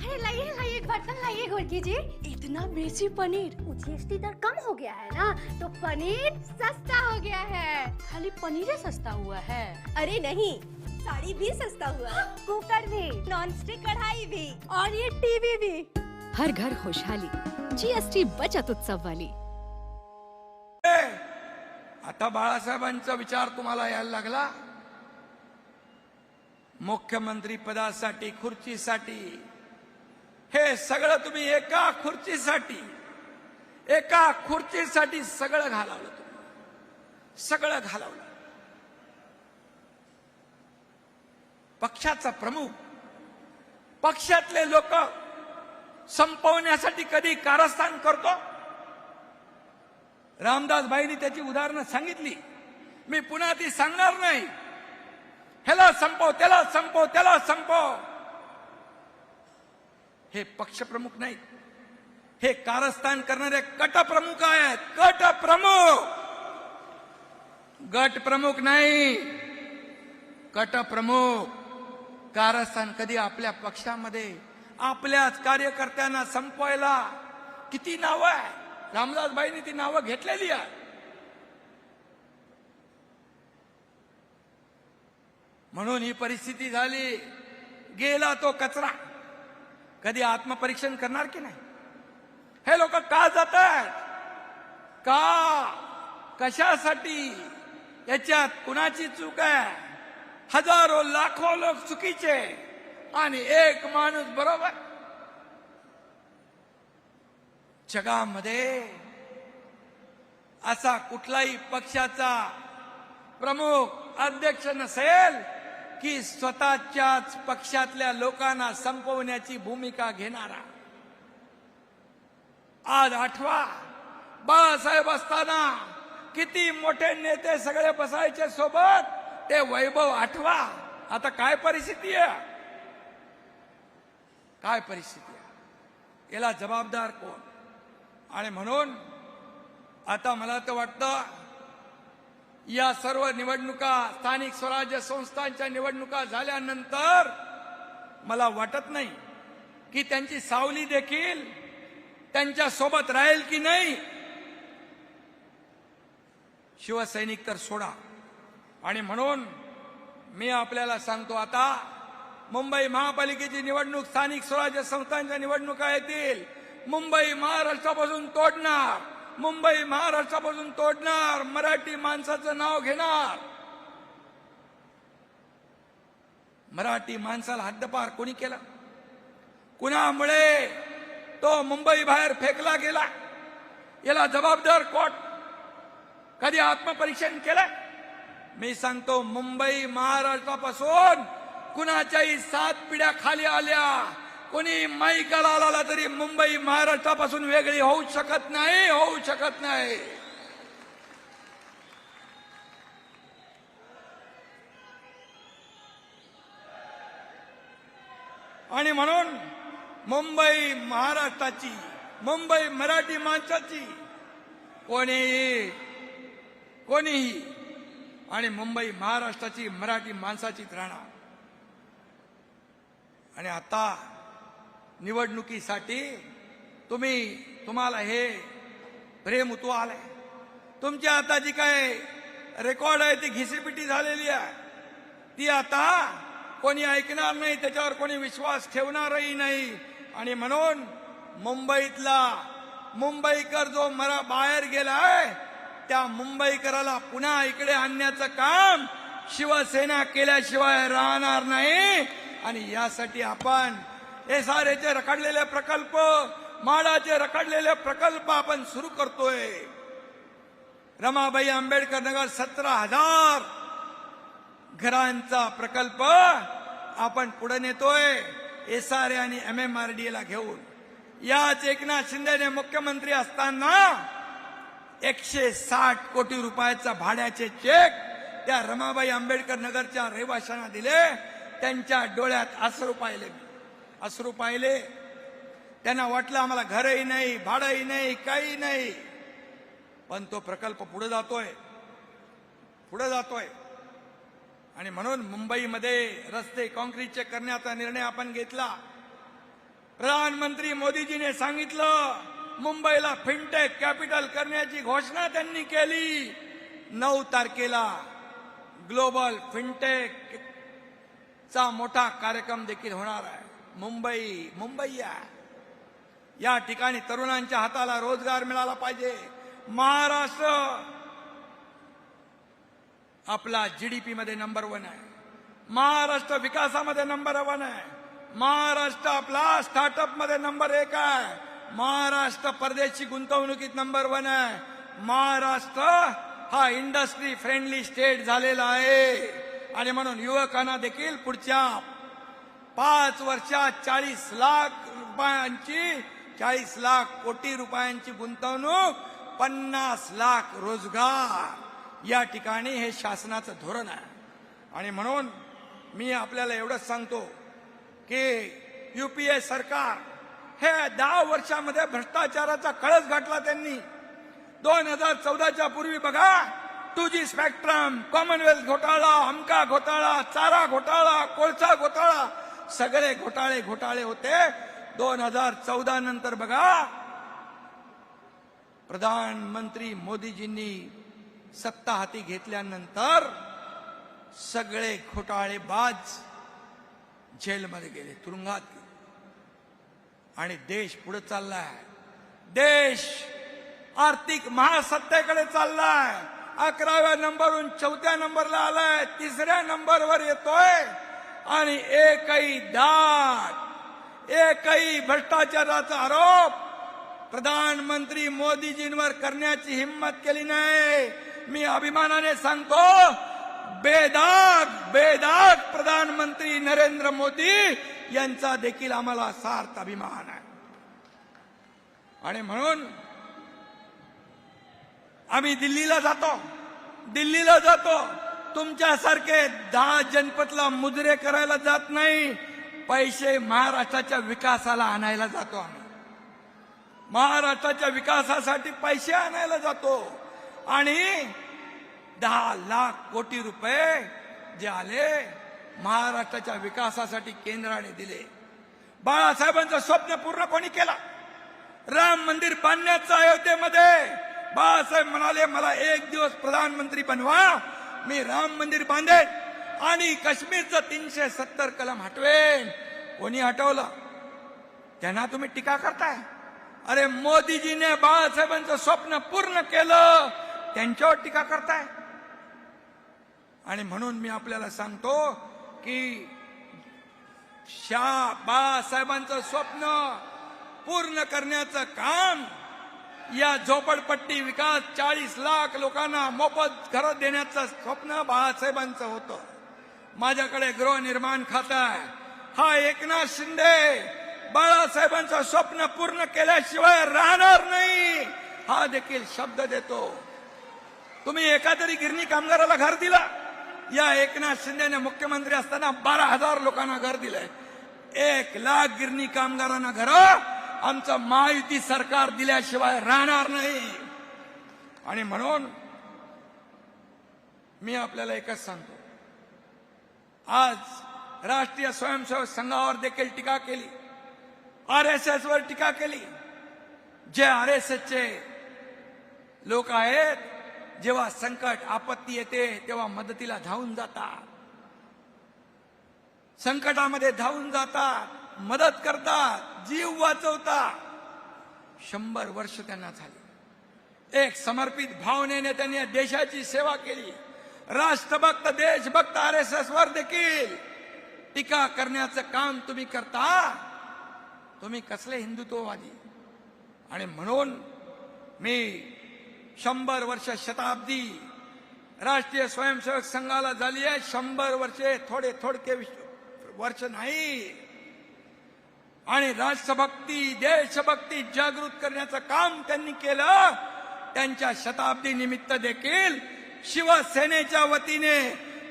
अरे लाइए लाइए, एक बर्तन लाइए गोरकी जी. इतना बेसी पनीर. जीएसटी दर कम हो गया है ना, तो पनीर सस्ता हो गया है. खाली पनीर सस्ता हुआ है? अरे नहीं, साड़ी भी सस्ता हुआ, कुकर भी, नॉन स्टिक कढ़ाई भी, और ये टीवी भी. हर घर खुशहाली. जीएसटी बचत उत्सव वाली. आता बाळासाहेबांचा विचार तुम्हाला यायला लागला. मुख्यमंत्री पदासाठी, खुर्चीसाठी, हे सगळं तुम्ही एका खुर्चीसाठी सगळं घालवलं. तुम्ही सगळं घालवलं. पक्षाचा प्रमुख, पक्षातले लोक संपवण्यासाठी कधी कारस्थान करतो? रामदासबाईंनी त्याची उदाहरणं सांगितली. मी पुन्हा ती सांगणार नाही. ह्याला संपव, त्याला संपव, त्याला संपव. हे पक्षप्रमुख नाहीत, हे कारस्थान करणारे कटप्रमुख आहेत. कटप्रमुख, गटप्रमुख नाही, कटप्रमुख. कारस्थान कधी आपल्या पक्षामध्ये आपल्याच कार्यकर्त्यांना संपवायला किती नावं आहे. रामदासबाईंनी ती नावं घेतलेली आहे. म्हणून ही परिस्थिती झाली. गेला तो कचरा. कधी आत्मपरीक्षण करणार की नाही? हे लोक का जातात? का, कशासाठी? याच्यात कुणाची चूक आहे? हजारो लाखो लोक चुकीचे आणि एक माणूस बरोबर. जगामध्ये असा कुठलाही पक्षाचा प्रमुख अध्यक्ष नसेल की स्वतःच्याच पक्षातल्या लोकांना संपवण्याची भूमिका घेणारा. आज आठवा, बाळासाहेब असताना किती मोठे नेते सगळे बसायचे सोबत. ते वैभव आठवा. आता काय परिस्थिती आहे? काय परिस्थिती आहे? याला जबाबदार कोण? आणि म्हणून आता मला तर वाटतं या सर्व निवडणुका, स्थानिक स्वराज्य संस्थांच्या निवडणुका झाल्यानंतर मला वाटत नाही की त्यांची सावली देखील त्यांच्या सोबत राहील की नाही. शिवसैनिक तर सोडा. आणि म्हणून मी आपल्याला सांगतो, आता मुंबई महापालिकेची निवडणूक, स्थानिक स्वराज्य संस्थांच्या निवडणुका येतील. मुंबई महाराष्ट्रापासून तोडणार, मुंबई महाराष्ट्रापासून तोडणार, मराठी माणसाचं नाव घेणार. मराठी माणसाला हद्दपार कोणी केला? कुणामुळे तो मुंबई बाहेर फेकला गेला? याला जबाबदार कोण? कधी आत्मपरीक्षण केलं? मी सांगतो, मुंबई महाराष्ट्रापासून कुणाच्याही 7 पिढ्या खाली आल्या, कोणी मैकाला आला तरी मुंबई महाराष्ट्रापासून वेगळी होऊ शकत नाही, होऊ शकत नाही. आणि म्हणून मुंबई महाराष्ट्राची, मुंबई मराठी माणसाची, कोणीही आणि मुंबई महाराष्ट्राची, मराठी माणसाचीच राहणार. आणि आता निवडणुकीसाठी तुम्हाला हे प्रेम उतू आलंय. तुमच्या आता जी काय रेकॉर्ड आहे ती घिसीपिटी झालेली आहे, ती आता कोणी ऐकणार नाही, त्याच्यावर कोणी विश्वास ठेवणारही नाही. आणि म्हणून मुंबईकर जो बाहेर गेलाय, त्या मुंबईकराला पुन्हा इकडे आणण्याचं काम शिवसेना केल्याशिवाय राहणार नाही. आणि यासाठी आपण एसआरएचे रखडलेले प्रकल्प, माडाचे रखडलेले प्रकल्प आपण सुरू करतोय. रमाबाई आंबेडकर नगर 17,000 घरांचा प्रकल्प आपण पुढे नेतोय एसआरए आणि MMRDA ला घेऊन. याच एकनाथ शिंदेने मुख्यमंत्री असताना 160 कोटी रुपयाचा भाड्याचे चेक त्या रमाबाई आंबेडकर नगरच्या रहिवाशांना दिले. त्यांच्या डोळ्यात अश्रू पाहिले. त्यांना वाटलं आम्हाला घरही नाही, भाडंही नाही, काही नाही. पण तो प्रकल्प पुढे जातोय. आणि म्हणून मुंबईमध्ये रस्ते काँक्रीटचे करण्याचा निर्णय आपण घेतला. प्रधानमंत्री मोदीजीने सांगितलं, मुंबईला फिनटेक कॅपिटल करण्याची घोषणा त्यांनी केली. 9 तारखेला ग्लोबल फिनटेक चा मोठा कार्यक्रम देखील होणार आहे. मुंबई या ठिकाणी तरुणांच्या हाताला रोजगार मिळाला पाहिजे. महाराष्ट्र आपला GDP मध्ये नंबर 1 आहे. महाराष्ट्र विकासामध्ये नंबर 1 आहे. महाराष्ट्र आपला स्टार्टअप मध्ये नंबर 1 आहे. महाराष्ट्र परदेशी गुंतवणुकीत नंबर 1 आहे. महाराष्ट्र हा इंडस्ट्री फ्रेंडली स्टेट झालेला आहे. आणि म्हणून युवकांना देखील पुढच्या 5 वर्षात 40 लाख कोटी रुपयांची गुंतवणूक, 50 लाख रोजगार, या ठिकाणी हे शासनाचं धोरण आहे. आणि म्हणून मी आपल्याला एवढंच सांगतो की UPA सरकार हे 10 वर्षामध्ये भ्रष्टाचाराचा कळस घातला त्यांनी. 2014च्या पूर्वी बघा, 2G स्पेक्ट्रम, कॉमनवेल्थ घोटाळा, हमका घोटाळा, चारा घोटाळा, कोळसा घोटाळा, सगळे घोटाळे होते. 2014 नंतर बघा, प्रधानमंत्री मोदीजींनी सत्ता हाती घेतल्यानंतर सगळे घोटाळेबाज जेलमध्ये गेले, तुरुंगात गेले. आणि देश पुढे चाललाय. देश आर्थिक महासत्तेकडे चाललाय. 11व्या नंबरवरून 4थ्या नंबरला आलाय, 3ऱ्या नंबरवर येतोय. आणि एकही भ्रष्टाचाराचा आरोप प्रधानमंत्री मोदीजींवर करण्याची हिम्मत केली नाही. मी अभिमानाने सांगतो, बेदाग प्रधानमंत्री नरेंद्र मोदी यांचा देखील आम्हाला सार्थ अभिमान आहे. आणि म्हणून आम्ही दिल्लीला जातो. तुमच्यासारखे 10 जनपदला मुजरे करायला जात नाही. पैसे महाराष्ट्राच्या विकासाला आणायला जातो. आम्ही महाराष्ट्राच्या विकासासाठी पैसे आणायला जातो. आणि 10 लाख कोटी रुपये जे आले महाराष्ट्राच्या विकासासाठी केंद्राने दिले. बाळासाहेबांचं स्वप्न पूर्ण कोणी केलं? राम मंदिर बांधण्याचं अयोध्येमध्ये बाळासाहेब म्हणाले, मला 1 दिवस प्रधानमंत्री बनवा, मी राम मंदिर बांधेन आणि काश्मीरचं 370 कलम हटवेन. कोणी हटवलं? त्यांना तुम्ही टीका करताय. अरे मोदीजीने बाळासाहेबांचं स्वप्न पूर्ण केलं, त्यांच्यावर टीका करताय. आणि म्हणून मी आपल्याला सांगतो की बाळासाहेबांचं स्वप्न पूर्ण करण्याचं काम या झोपडपट्टी विकास 40 लाख लोकांना मोफत घरं देण्याचं स्वप्न बाळासाहेबांचं होतं. माझ्याकडे गृहनिर्माण खातं आहे. हा एकनाथ शिंदे बाळासाहेबांचं स्वप्न पूर्ण केल्याशिवाय राहणार नाही हा देखील शब्द देतो. तुम्ही एका तरी गिरणी कामगाराला घर दिला. या एकनाथ शिंदेने मुख्यमंत्री असताना 12,000 लोकांना घर दिलंय. 1 लाख गिरणी कामगारांना घर आमचं महायुती सरकार दिल्याशिवाय राहणार नाही. आणि म्हणून मी आपल्याला एकच सांगतो, आज राष्ट्रीय स्वयंसेवक संघावर देखील टीका केली, RSS वर टीका केली. जे RSSचे लोक आहेत, जेव्हा संकट आपत्ती येते तेव्हा मदतीला धावून जातात, संकटामध्ये धावून जातात, मदत करतात, जीव वाचवतात. 100 वर्ष त्यांना झाली. एक समर्पित भावनेने त्यांनी देशाची सेवा केली. राष्ट्रभक्त देशभक्त RSS वर देखील टीका करण्याचं काम तुम्ही करता. तुम्ही कसले हिंदुत्ववादी. आणि म्हणून मी 100 वर्ष शताब्दी राष्ट्रीय स्वयंसेवक संघाला झाली आहे. 100 वर्षे थोडके वर्ष नाही. आणि राष्ट्रभक्ती देशभक्ती जागृत करण्याचं काम त्यांनी केलं. त्यांच्या शताब्दी निमित्त देखील शिवसेनेच्या वतीने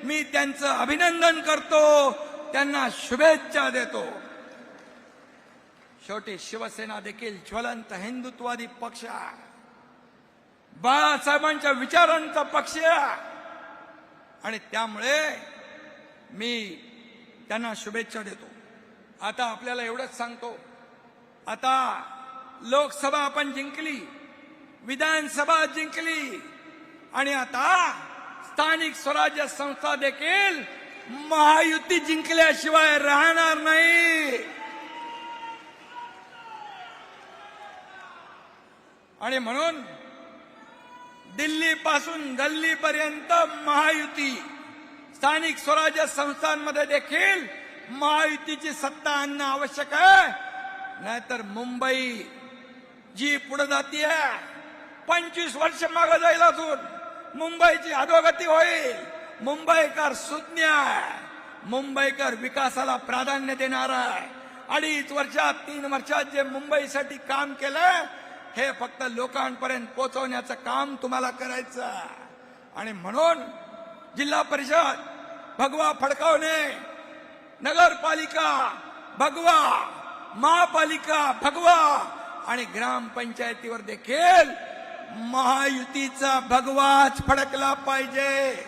मी त्यांचं अभिनंदन करतो, त्यांना शुभेच्छा देतो. शेवटी शिवसेना देखील ज्वलंत हिंदुत्ववादी पक्ष आहे, बाळासाहेबांच्या विचारांचा पक्ष आहे. आणि त्यामुळे मी त्यांना शुभेच्छा देतो. आता आपल्याला एवढंच सांगतो, आता लोकसभा आपण जिंकली, विधानसभा जिंकली, आणि आता स्थानिक स्वराज्य संस्था देखील महायुती जिंकल्याशिवाय राहणार नाही. आणि म्हणून दिल्ली पासून गल्लीपर्यंत महायुती, स्थानिक स्वराज्य संस्थांमध्ये देखील महायुतीची सत्ता आणणं आवश्यक आहे. नाहीतर मुंबई जी पुढे जातीये 25 वर्ष मागे जाईल. अजून मुंबईची अधोगती होईल. मुंबईकर सुज्ञ आहे, मुंबईकर विकासाला प्राधान्य देणार आहे. 2.5 वर्षात 3 वर्षात जे मुंबईसाठी काम केलं हे फक्त लोकांपर्यंत पोहोचवण्याचं काम तुम्हाला करायचं आहे. आणि म्हणून जिल्हा परिषद भगवा फडकावणे, नगरपालिका भगवा, महापालिका भगवा आणि ग्रामपंचायतीवर देखील महायुतीचा भगवाच फडकला पाहिजे.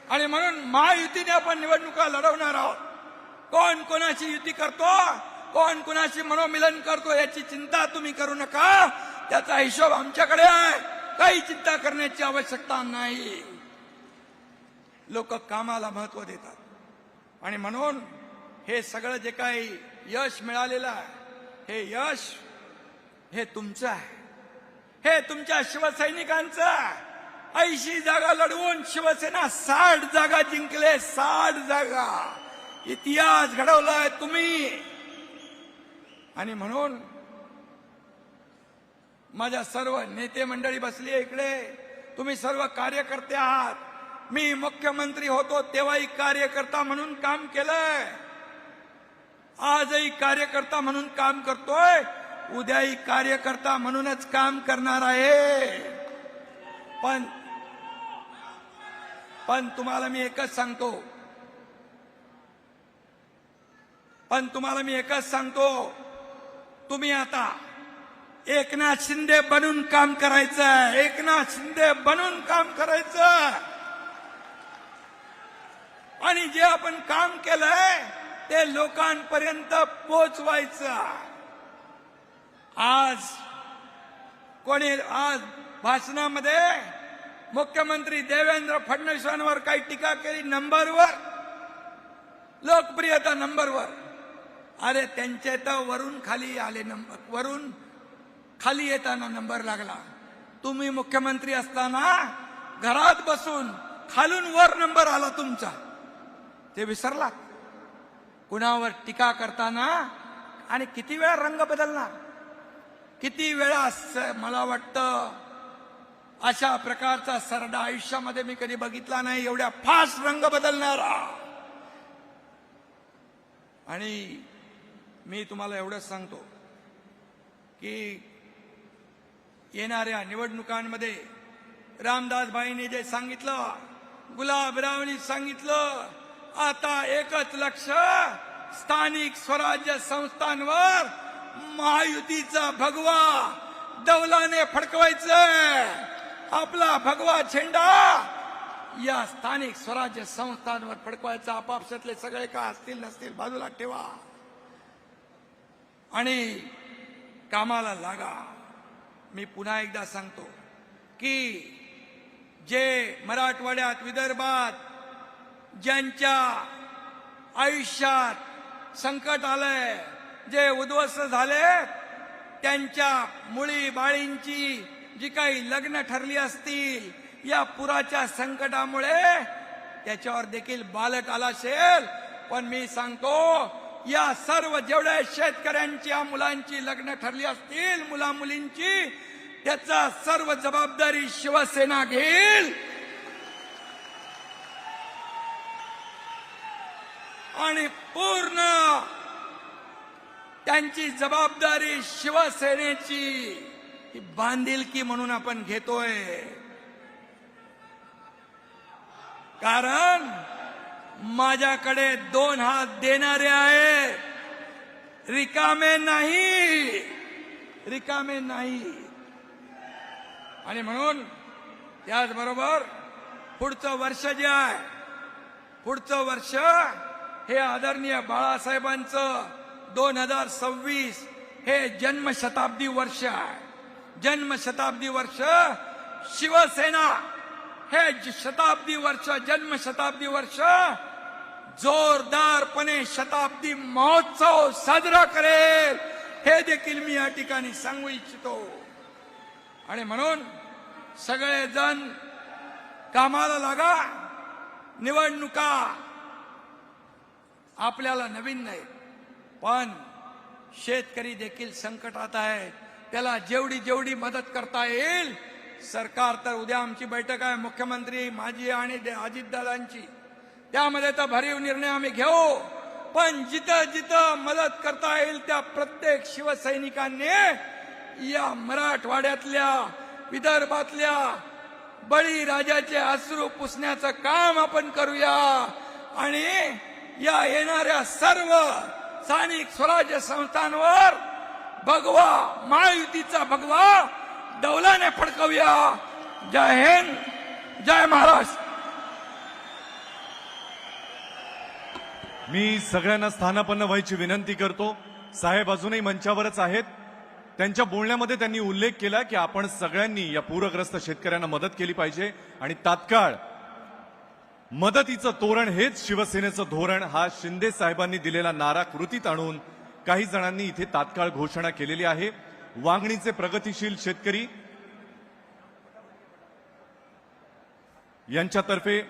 आणि म्हणून महायुतीने आपण निवडणुका लढवणार आहोत. कोण कोणाची युती करतो, कोण कोणाशी मनोमिलन करतो याची चिंता तुम्ही करू नका. त्याचा हिशोब आमच्याकडे आहे. काही चिंता करण्याची आवश्यकता नाही. लोक कामाला महत्व देतात. आणि म्हणून हे सगळं जे काही यश मिळालेलं आहे, हे यश हे तुमचं आहे, हे तुमच्या शिवसैनिकांचं आहे. 80 जागा लढवून शिवसेना 60 जागा जिंकले. 60 जागा इतिहास घडवलाय तुम्ही. आणि म्हणून माझ्या सर्व नेते मंडळी बसली आहे इकडे, तुम्ही सर्व कार्यकर्ते आहात. मी मुख्यमंत्री होतो तेव्हाही कार्यकर्ता म्हणून काम केलंय, आजही कार्यकर्ता म्हणून काम करतोय, उद्याही कार्यकर्ता म्हणूनच काम करणार आहे. पण तुम्हाला मी एकच सांगतो, तुम्ही आता एकनाथ शिंदे बनून काम करायचं. एकनाथ शिंदे बनून काम करायचं. आणि जे आपण काम केलंय ते लोकांपर्यंत पोहोचवायचं. आज भाषणामध्ये मुख्यमंत्री देवेंद्र फडणवीसांवर काही टीका केली. नंबरवर, लोकप्रियता नंबरवर. अरे त्यांचे तर वरून खाली आले, वरून खाली येताना नंबर लागला. तुम्ही मुख्यमंत्री असताना घरात बसून खालून वर नंबर आला तुमचा, ते विसरला. कुणावर टीका करताना आणि किती वेळा रंग बदलणार. किती वेळा मला वाटतं अशा प्रकारचा सरडा आयुष्यामध्ये मी कधी बघितला नाही, एवढ्या फास्ट रंग बदलणारा. आणि मी तुम्हाला एवढंच सांगतो की येणाऱ्या निवडणुकांमध्ये रामदासभाईंनी जे सांगितलं, गुलाबरावनी सांगितलं, आता एकच लक्ष, स्थानिक स्वराज्य संस्थांवर महायुतीचा भगवा डौलाने फडकवायचं. आपला भगवा झेंडा या स्थानिक स्वराज्य संस्थांवर फडकवायचा. आपापसातले सगळे का असतील नसतील बाजूला ठेवा आणि कामाला लागा. मी पुन्हा एकदा सांगतो की जे मराठवाड्यात, विदर्भात ज्यांच्या आयुष्यात संकट आलंय, जे उद्ध्वस्त झाले, त्यांच्या मुली बाळींची जी काही लग्न ठरली असतील, या पुराच्या संकटामुळे त्याच्यावर देखील बालट आला असेल. पण मी सांगतो, या सर्व जेवढ्या शेतकऱ्यांच्या मुलांची लग्न ठरली असतील, मुला मुलींची, त्याचा सर्व जबाबदारी शिवसेना घेईल. आणि पूर्ण त्यांची जबाबदारी शिवसेनेची ही बांधिलकी म्हणून आपण घेतोय. कारण माझ्याकडे 2 हात देणारे आहेत, रिकामे नाही, रिकामे नाही. आणि म्हणून त्याचबरोबर पुढचं वर्ष जे आहे, पुढचं वर्ष हे आदरणीय बाळासाहेबांचं 2026 हे जन्मशताब्दी वर्ष आहे. जन्मशताब्दी वर्ष शिवसेना हे शताब्दी वर्ष, जन्मशताब्दी वर्ष जोरदारपणे शताब्दी महोत्सव साजरा करेल, हे देखील मी या ठिकाणी सांगू इच्छितो. आणि म्हणून सगळेजण कामाला लागा. निवडणुका आपल्याला नवीन नाही, पण शेतकरी देखील संकटात आहे. त्याला जेवढी जेवढी मदत करता येईल, सरकार तर उद्या आमची बैठक आहे मुख्यमंत्री, माझी आणि अजितदादांची, त्यामध्ये तर भरीव निर्णय आम्ही घेऊ. पण जिथं जिथं मदत करता येईल त्या प्रत्येक शिवसैनिकांनी या मराठवाड्यातल्या, विदर्भातल्या बळीराजाचे अश्रू पुसण्याचं काम आपण करूया. आणि या येणाऱ्या सर्व स्थानिक स्वराज्य संस्थांवर भगवा, महायुतीचा भगवा डौलाने फडकवूया. जय हिंद, जय महाराष्ट्र. मी सगळ्यांना स्थानापन्न व्हायची विनंती करतो. साहेब अजूनही मंचावरच आहेत. त्यांच्या बोलण्यामध्ये त्यांनी उल्लेख केला की आपण सगळ्यांनी या पूरग्रस्त शेतकऱ्यांना मदत केली पाहिजे आणि तात्काळ मदतीचं तोरण हेच शिवसेनेचं धोरण, हा शिंदे साहेबांनी दिलेला नारा कृतीत आणून काही जणांनी इथे तात्काळ घोषणा केलेली आहे. वांगणीचे प्रगतिशील शेतकरी यांच्यातर्फे,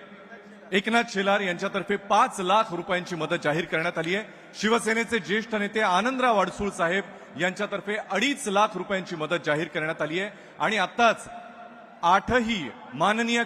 एकनाथ शेलार यांच्यातर्फे 5 लाख रुपयांची मदत जाहीर करण्यात आली आहे. शिवसेनेचे ज्येष्ठ नेते आनंदराव अडसूळ साहेब यांच्यातर्फे 2.5 लाख रुपयांची मदत जाहीर करण्यात आली आहे. आणि आताच 8ही माननीय